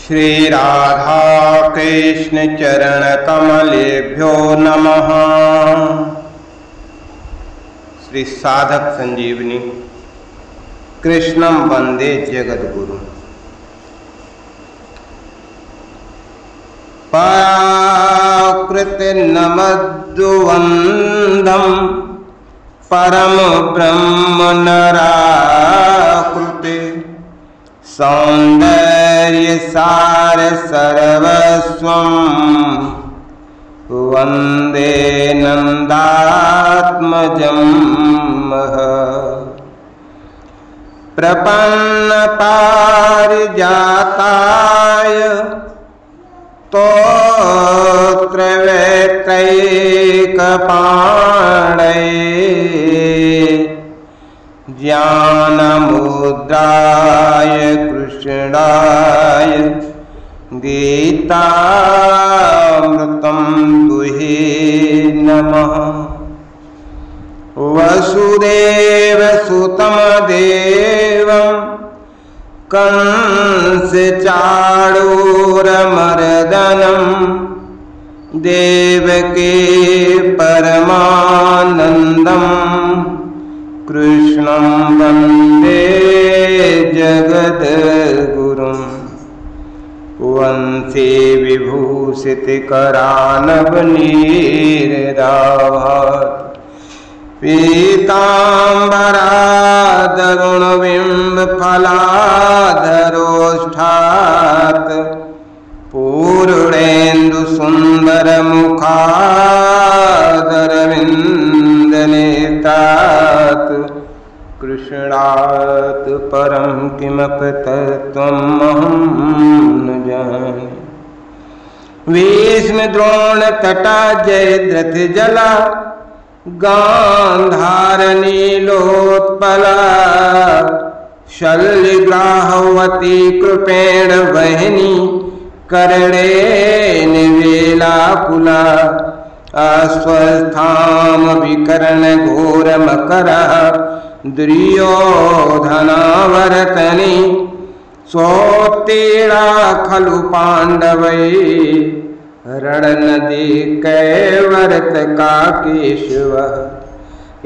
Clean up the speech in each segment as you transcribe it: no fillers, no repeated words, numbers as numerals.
श्री राधा कृष्ण चरण कमलेभ्यो नमः। श्री साधक संजीवनी कृष्णं वंदे जगद्गुरु। पराकृति नमद्वंदं परम ब्रह्म नराकृति सौंदर्य सार सर्वस्वं वंदे नंदात्मजं प्रपन्न पारिजाताय स्तोत्रवेत्रैकपाणये ज्ञानमुद्राय कृष्णाय गीतामृतं दुहे नमः। वसुदेवसुतं देवं कंसचाणूरमर्दनं देवकी परमानन्दं कृष्णं वन्दे जगद्गुरुं। वंशी विभूषितकरानवनीरदाभात् पीताम्बरादरुणबिम्बफलाधरोष्ठात् पूर्णेन्दुसुन्दरमुखादरविन्दनेत्रात् कृष्णात् परं किमपि तत्त्वमहं न जाने। भीष्मद्रोणतटा जयद्रथजला गान्धारनीलोत्पला शल्यग्राहवती कृपेण वहिनी कर्णेन वेलाकुला अस्वस्थामविकर्णघोरमकरः दुर्योधनावर्तनी सोत्तीर्णा खलु पाण्डवैः रणनदी कैवर्तकाकेशवः।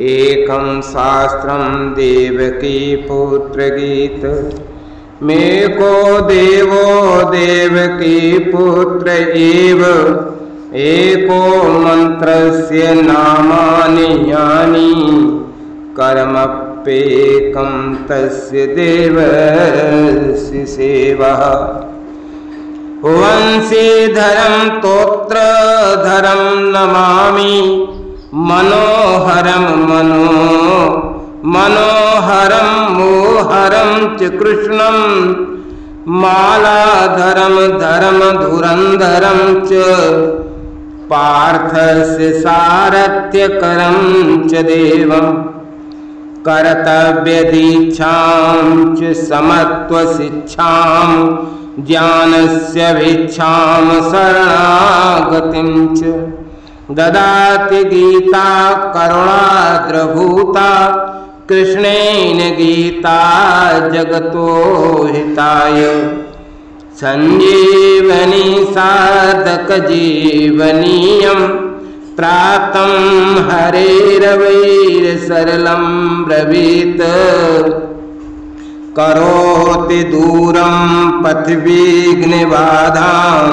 एकं शास्त्रं देवकी पुत्रगीत मेको देवो देवकी पुत्र एव एको मन्त्रस्य नामानि यानि कर्मप्येकं तस्य देवस्य सेवा। वंशीधरं स्तोत्रधरं नमामि मनोहरं मनोहरं मोहरं च कृष्णं मालाधरं धरं धुरंधरं च पार्थस्य सारथ्यकरं च देवं। कर्तव्यदीक्षां च समत्वशिक्षां ज्ञानस्य भिक्षां शरणागतिं च ददाति गीता करुणाद्रभूता कृष्णेन गीता जगतो हिताय। संजीवनी साधक जीवनीयं प्राप्तं हरेरवैर सरलं ब्रवीत करोति दूरं पथविघ्नबाधां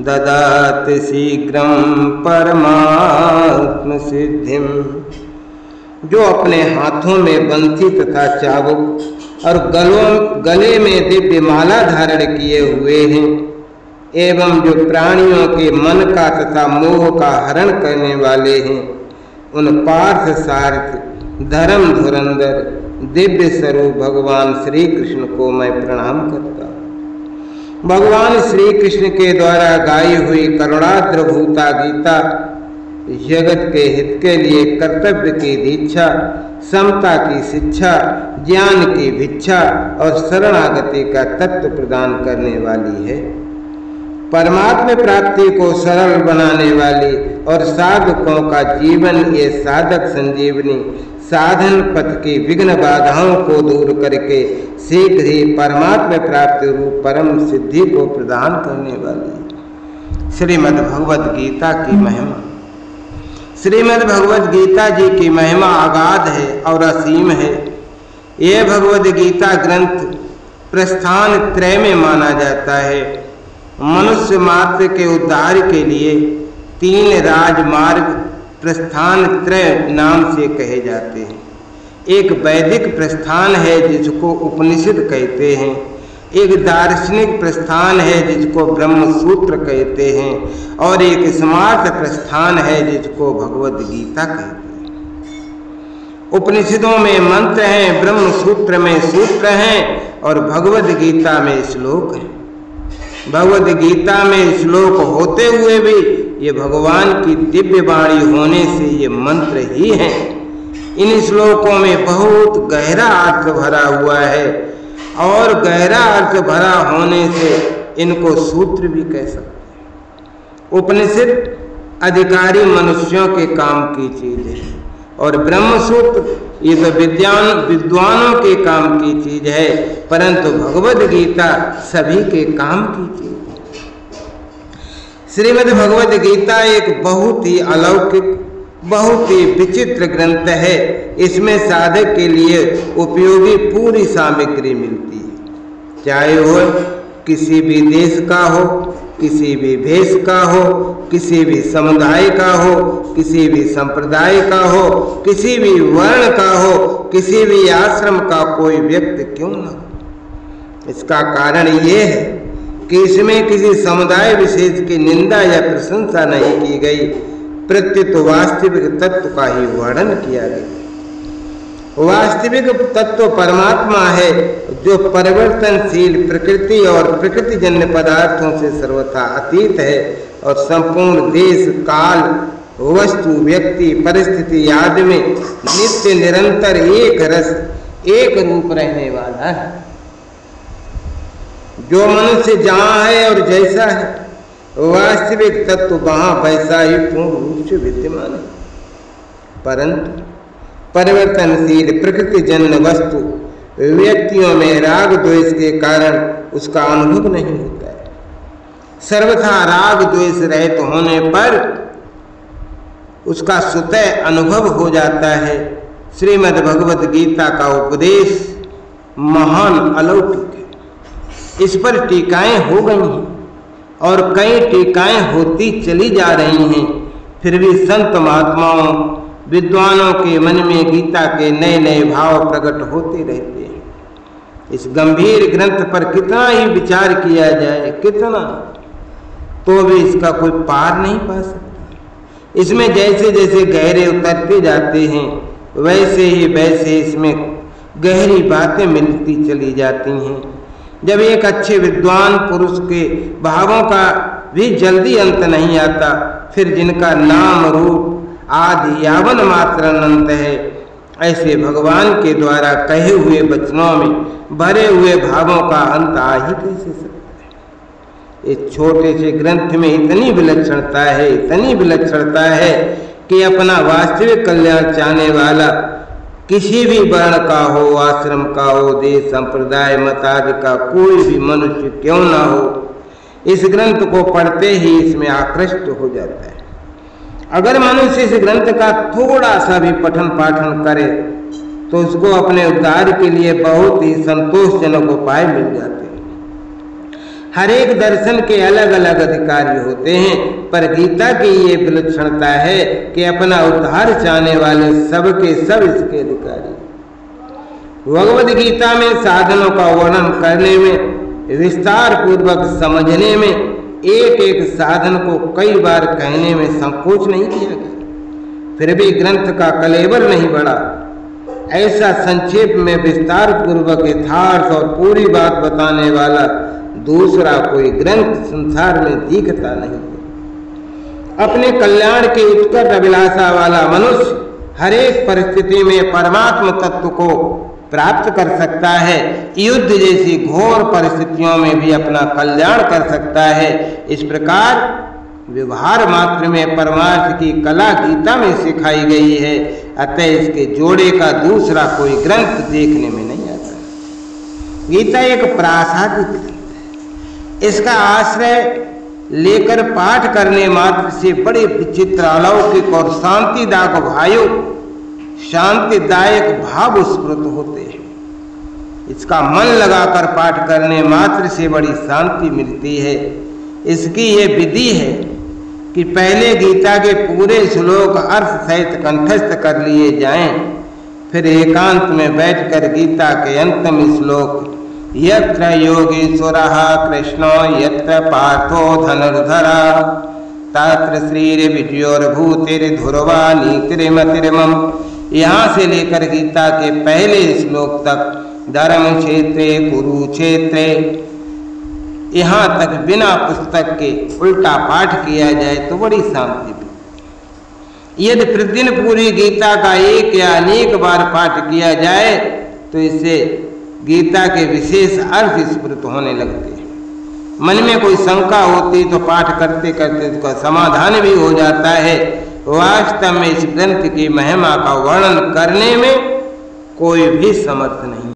ददाति शीघ्रं परमात्म सिद्धिं। जो अपने हाथों में बंसी तथा चाबुक और गले में दिव्य माला धारण किए हुए हैं एवं जो प्राणियों के मन का तथा मोह का हरण करने वाले हैं, उन पार्थ सारथ धर्म धुरंधर दिव्य स्वरूप भगवान श्री कृष्ण को मैं प्रणाम करता हूँ। भगवान श्री कृष्ण के द्वारा गाई हुई करुणाद्रभूता गीता जगत के हित के लिए कर्तव्य की दीक्षा, समता की शिक्षा, ज्ञान की भिक्षा और शरणागति का तत्व प्रदान करने वाली है। परमात्मा प्राप्ति को सरल बनाने वाली और साधकों का जीवन ये साधक संजीवनी साधन पथ की विघ्न बाधाओं को दूर करके शीघ्र ही परमात्मा प्राप्ति रूप परम सिद्धि को प्रदान करने वाली श्रीमद् भगवद गीता की महिमा। श्रीमद् भगवद गीता जी की महिमा अगाध है और असीम है। यह भगवद गीता ग्रंथ प्रस्थान त्रय में माना जाता है। मनुष्य मात्र के उद्धार के लिए 3 राजमार्ग प्रस्थान त्रय नाम से कहे जाते हैं। एक वैदिक प्रस्थान है जिसको उपनिषद कहते हैं, एक दार्शनिक प्रस्थान है जिसको ब्रह्म सूत्र कहते हैं, और एक स्मार्त प्रस्थान है जिसको भगवद गीता कहते हैं। उपनिषदों में मंत्र हैं, ब्रह्म सूत्र में सूत्र हैं और भगवद गीता में श्लोक हैं। भगवद गीता में श्लोक होते हुए भी ये भगवान की दिव्य वाणी होने से ये मंत्र ही हैं। इन श्लोकों में बहुत गहरा अर्थ भरा हुआ है और गहरा अर्थ भरा होने से इनको सूत्र भी कह सकते हैं। उपनिषद अधिकारी मनुष्यों के काम की चीज है और ब्रह्मसूत्र ये तो विद्वानों के काम की चीज है, परंतु भगवद गीता सभी के काम की चीज है। श्रीमद् भगवद गीता एक बहुत ही अलौकिक, बहुत ही विचित्र ग्रंथ है। इसमें साधक के लिए उपयोगी पूरी सामग्री मिलती है, चाहे वो किसी भी देश का हो, किसी भी भेष का हो, किसी भी समुदाय का हो, किसी भी संप्रदाय का हो, किसी भी वर्ण का हो, किसी भी आश्रम का कोई व्यक्ति क्यों न हो। इसका कारण ये है कि इसमें किसी समुदाय विशेष की निंदा या प्रशंसा नहीं की गई, प्रत्युत वास्तविक तत्व का ही वर्णन किया गया। वास्तविक तत्व परमात्मा है जो परिवर्तनशील प्रकृति और प्रकृतिजन्य पदार्थों से सर्वथा अतीत है और संपूर्ण देश काल वस्तु व्यक्ति परिस्थिति आदि में नित्य निरंतर एक रस एक रूप रहने वाला है। जो मनुष्य जहाँ है और जैसा है वास्तविक तत्व वहाँ वैसा ही पूर्ण रूप से विद्यमान है, परंतु परिवर्तनशील प्रकृति जन्य वस्तु व्यक्तियों में राग द्वेष के कारण उसका अनुभव नहीं होता है। सर्वथा राग द्वेष रहित होने पर उसका स्वतः अनुभव हो जाता है। श्रीमद् भगवद गीता का उपदेश महान अलौकिक है। इस पर टीकाएं हो गई हैं और कई टीकाएं होती चली जा रही हैं, फिर भी संत महात्माओं विद्वानों के मन में गीता के नए नए भाव प्रकट होते रहते हैं। इस गंभीर ग्रंथ पर कितना ही विचार किया जाए, कितना, तो भी इसका कोई पार नहीं पा सकता। इसमें जैसे जैसे गहरे उतरते जाते हैं वैसे इसमें गहरी बातें मिलती चली जाती हैं। जब एक अच्छे विद्वान पुरुष के भावों का भी जल्दी अंत नहीं आता, फिर जिनका नाम रूप आदि यावन मात्र अनंत है, ऐसे भगवान के द्वारा कहे हुए वचनों में भरे हुए भावों का अंत आ ही कैसे सकता है। इस छोटे से ग्रंथ में इतनी विलक्षणता है, इतनी विलक्षणता है कि अपना वास्तविक कल्याण चाहने वाला किसी भी वर्ण का हो, आश्रम का हो, देश संप्रदाय मत आदि का कोई भी मनुष्य क्यों ना हो, इस ग्रंथ को पढ़ते ही इसमें आकृष्ट हो जाता है। अगर मनुष्य इस ग्रंथ का थोड़ा सा भी पठन पाठन करे तो उसको अपने उद्धार के लिए बहुत ही संतोषजनक उपाय मिल जाते हैं। हर एक दर्शन के अलग अलग अधिकारी होते हैं, पर गीता की ये विलक्षणता है कि अपना उद्धार चाहने वाले सबके सब इसके अधिकारी। भगवद गीता में साधनों का वर्णन करने में, विस्तार पूर्वक समझने में, एक एक साधन को कई बार कहने में संकोच नहीं किया गया, फिर भी ग्रंथ का कलेवर नहीं बढ़ा। ऐसा संक्षेप में विस्तार पूर्वक यथार्थ और पूरी बात बताने वाला दूसरा कोई ग्रंथ संसार में दिखता नहीं है। अपने कल्याण के उत्कट अभिलाषा वाला मनुष्य हर एक परिस्थिति में परमात्म तत्व को प्राप्त कर सकता है, युद्ध जैसी घोर परिस्थितियों में भी अपना कल्याण कर सकता है। इस प्रकार व्यवहार मात्र में परमार्थ की कला गीता में सिखाई गई है। अतः इसके जोड़े का दूसरा कोई ग्रंथ देखने में नहीं आता। गीता एक प्रासादिक ग्रंथ है। इसका आश्रय लेकर पाठ करने मात्र से बड़े विचित्र, अलौकिक और शांतिदायक भाव स्फुरित होते हैं। इसका मन लगाकर पाठ करने मात्र से बड़ी शांति मिलती है। इसकी ये विधि है कि पहले गीता के पूरे श्लोक अर्थ सहित कंठस्थ कर लिए जाएं, फिर एकांत में बैठकर गीता के अंतिम श्लोक यत्र योगेश्वरः कृष्णो यत्र पार्थो धनुर्धरा तत्र श्रीर्विजयोर्भूतिर्ध्रुवा नीतिर्मतिर्मम, यहाँ से लेकर गीता के पहले श्लोक तक धर्म क्षेत्रे कुरुक्षेत्रे, यहाँ तक बिना पुस्तक के उल्टा पाठ किया जाए तो बड़ी शांति मिलती। यदि प्रतिदिन पूरी गीता का एक या अनेक बार पाठ किया जाए तो इससे गीता के विशेष अर्थ स्फुरित होने लगते हैं। मन में कोई शंका होती तो पाठ करते करते उसका समाधान भी हो जाता है। वास्तव में इस ग्रंथ की महिमा का वर्णन करने में कोई भी समर्थ नहीं।